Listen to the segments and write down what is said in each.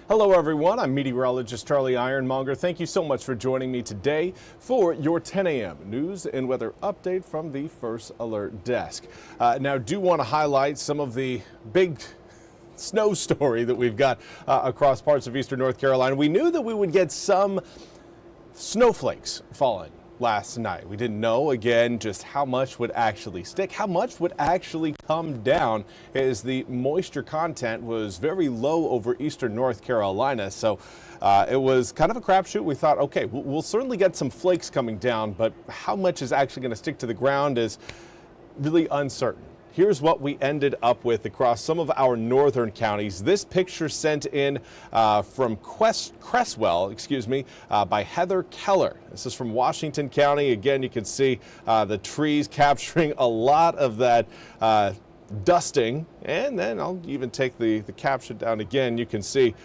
Hello everyone, I'm Meteorologist Charlie Ironmonger. Thank you so much for joining me today for your 10 a.m. news and weather update from the First Alert Desk. Now, do want to highlight some of the big snow story that we've got across parts of eastern North Carolina. We knew that we would get some snowflakes falling last night. We didn't know, again, just how much would actually stick, how much would actually come down, as the moisture content was very low over eastern North Carolina. So it was kind of a crapshoot. We thought, okay, we'll certainly get some flakes coming down, but how much is actually going to stick to the ground is really uncertain. Here's what we ended up with across some of our northern counties. This picture sent in from Cresswell, by Heather Keller. This is from Washington County. Again, you can see the trees capturing a lot of that dusting. And then I'll even take the caption down again. You can see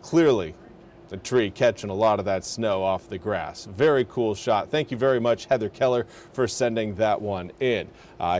clearly the tree catching a lot of that snow off the grass. Very cool shot. Thank you very much, Heather Keller, for sending that one in.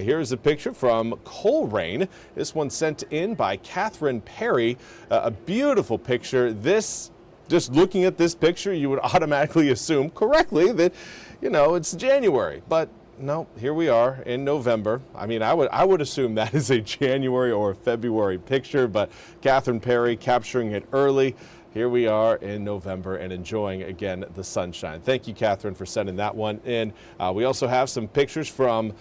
Here's a picture from Colerain. This one sent in by Catherine Perry. A beautiful picture. This, just looking at this picture, you would automatically assume correctly that, you know, it's January. But no, here we are in November. I mean, I would assume that is a January or February picture, but Catherine Perry capturing it early. Here we are in November and enjoying, again, the sunshine. Thank you, Catherine, for sending that one in. We also have some pictures from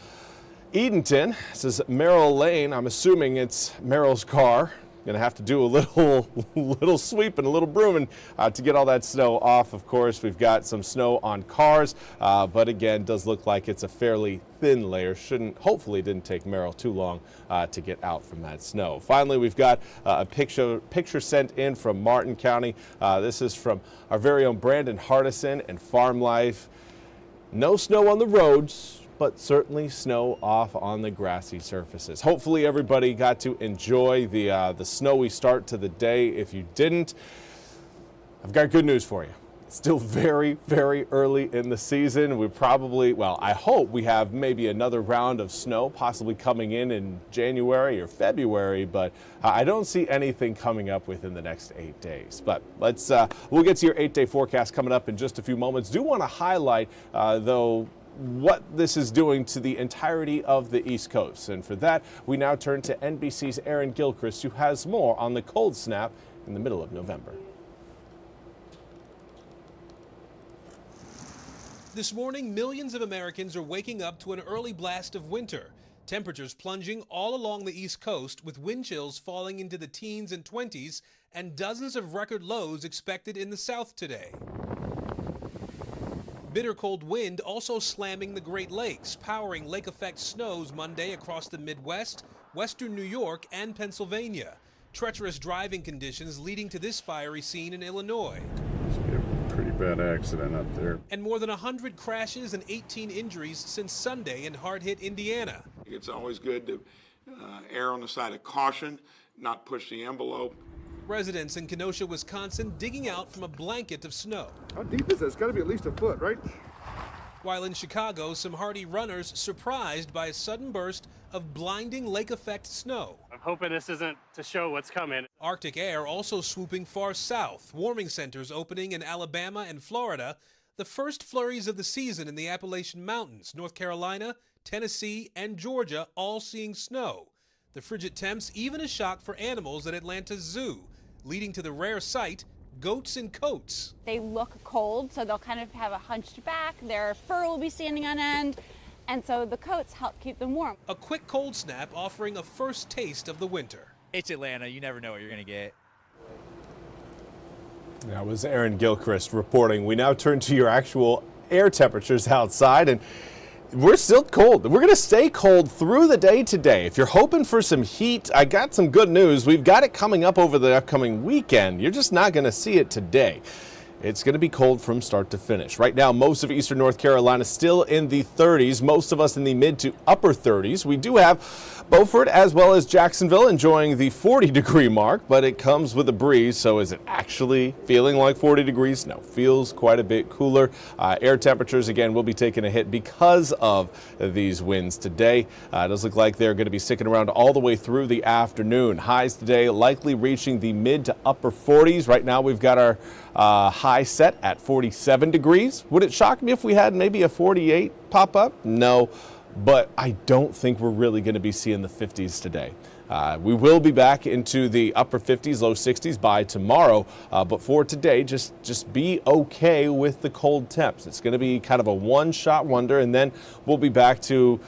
Edenton. This is Merrill Lane. I'm assuming it's Merrill's car. Going to have to do a little sweep and a little brooming to get all that snow off. Of course, we've got some snow on cars, but again, does look like it's a fairly thin layer. Hopefully didn't take Merrill too long to get out from that snow. Finally, we've got a picture sent in from Martin County. This is from our very own Brandon Hardison and Farm Life. No snow on the roads, but certainly snow off on the grassy surfaces. Hopefully everybody got to enjoy the snowy start to the day. If you didn't, I've got good news for you. It's still very, very early in the season. We probably, well, I hope we have maybe another round of snow possibly coming in January or February, but I don't see anything coming up within the next 8 days. But we'll get to your 8-day forecast coming up in just a few moments. Do want to highlight, though, what this is doing to the entirety of the East Coast. And for that, we now turn to NBC's Aaron Gilchrist, who has more on the cold snap in the middle of November. This morning, millions of Americans are waking up to an early blast of winter. Temperatures plunging all along the East Coast, with wind chills falling into the teens and 20s and dozens of record lows expected in the South today. Bitter cold wind also slamming the Great Lakes, powering lake effect snows Monday across the Midwest, western New York, and Pennsylvania. Treacherous driving conditions leading to this fiery scene in Illinois. Must be a pretty bad accident up there. And more than 100 crashes and 18 injuries since Sunday in hard-hit Indiana. It's always good to err on the side of caution, not push the envelope. Residents in Kenosha, Wisconsin, digging out from a blanket of snow. How deep is that? It's got to be at least a foot, right? While in Chicago, some hardy runners surprised by a sudden burst of blinding lake effect snow. I'm hoping this isn't to show what's coming. Arctic air also swooping far south, warming centers opening in Alabama and Florida. The first flurries of the season in the Appalachian Mountains, North Carolina, Tennessee, and Georgia all seeing snow. The frigid temps even a shock for animals at Atlanta's zoo, leading to the rare sight, goats in coats. They look cold, so they'll kind of have a hunched back. Their fur will be standing on end, and so the coats help keep them warm. A quick cold snap offering a first taste of the winter. It's Atlanta. You never know what you're going to get. That was Aaron Gilchrist reporting. We now turn to your actual air temperatures outside, and we're still cold. We're going to stay cold through the day today. If you're hoping for some heat, I got some good news. We've got it coming up over the upcoming weekend. You're just not going to see it today. it's going to be cold from start to finish. Right now, most of eastern North Carolina still in the 30s, most of us in the mid to upper 30s. We do have Beaufort as well as Jacksonville enjoying the 40-degree mark, but it comes with a breeze, so is it actually feeling like 40 degrees? No, feels quite a bit cooler. Air temperatures, again, will be taking a hit because of these winds today. It does look like they're going to be sticking around all the way through the afternoon. Highs today likely reaching the mid to upper 40s. Right now, we've got our high set at 47 degrees. Would it shock me if we had maybe a 48 pop up? No, but I don't think we're really going to be seeing the 50s today. We will be back into the upper 50s, low 60s by tomorrow, but for today, just be okay with the cold temps. It's going to be kind of a one-shot wonder, and then we'll be back to,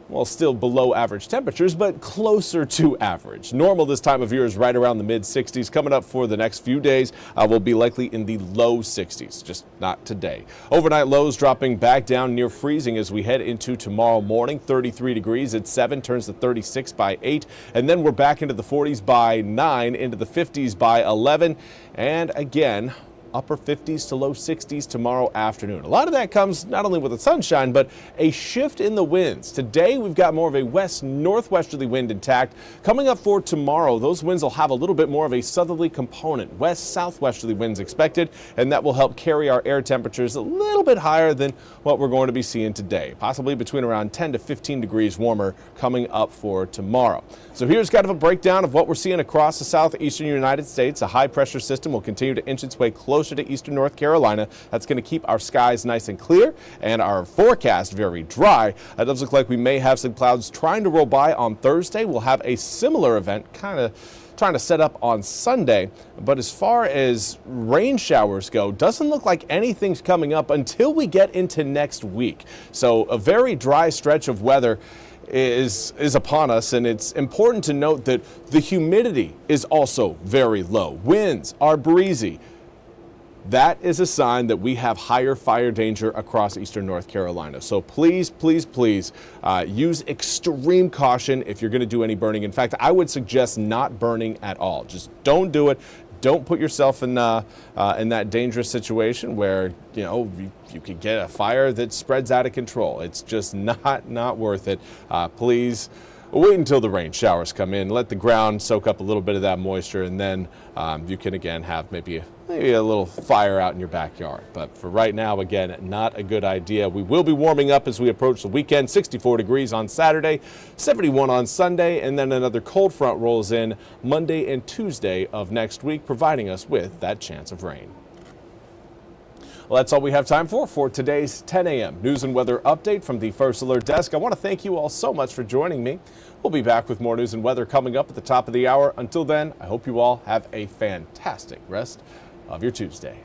well, still below average temperatures, but closer to average. Normal this time of year is right around the mid 60s. Coming up for the next few days, we'll be likely in the low 60s, just not today. Overnight lows dropping back down near freezing as we head into tomorrow morning. 33 degrees at 7, turns to 36 by 8, and then we're back into the 40s by 9, into the 50s by 11, and again, upper 50s to low 60s tomorrow afternoon. A lot of that comes not only with the sunshine, but a shift in the winds. Today, we've got more of a west-northwesterly wind intact. Coming up for tomorrow, those winds will have a little bit more of a southerly component. West-southwesterly winds expected, and that will help carry our air temperatures a little bit higher than what we're going to be seeing today. Possibly between around 10 to 15 degrees warmer coming up for tomorrow. So here's kind of a breakdown of what we're seeing across the southeastern United States. A high-pressure system will continue to inch its way closer to eastern North Carolina. That's going to keep our skies nice and clear and our forecast very dry. It does look like we may have some clouds trying to roll by on Thursday. We'll have a similar event kind of trying to set up on Sunday. But as far as rain showers go, doesn't look like anything's coming up until we get into next week. So a very dry stretch of weather is upon us, and it's important to note that the humidity is also very low. Winds are breezy. That is a sign that we have higher fire danger across eastern North Carolina. So please, please, please use extreme caution if you're going to do any burning. In fact, I would suggest not burning at all. Just don't do it. Don't put yourself in that dangerous situation where, you know, you could get a fire that spreads out of control. It's just not worth it. Please wait until the rain showers come in. Let the ground soak up a little bit of that moisture, and then you can again have maybe a little fire out in your backyard. But for right now, again, not a good idea. We will be warming up as we approach the weekend. 64 degrees on Saturday, 71 on Sunday, and then another cold front rolls in Monday and Tuesday of next week, providing us with that chance of rain. Well, that's all we have time for today's 10 a.m. news and weather update from the First Alert Desk. I want to thank you all so much for joining me. We'll be back with more news and weather coming up at the top of the hour. Until then, I hope you all have a fantastic rest of your Tuesday.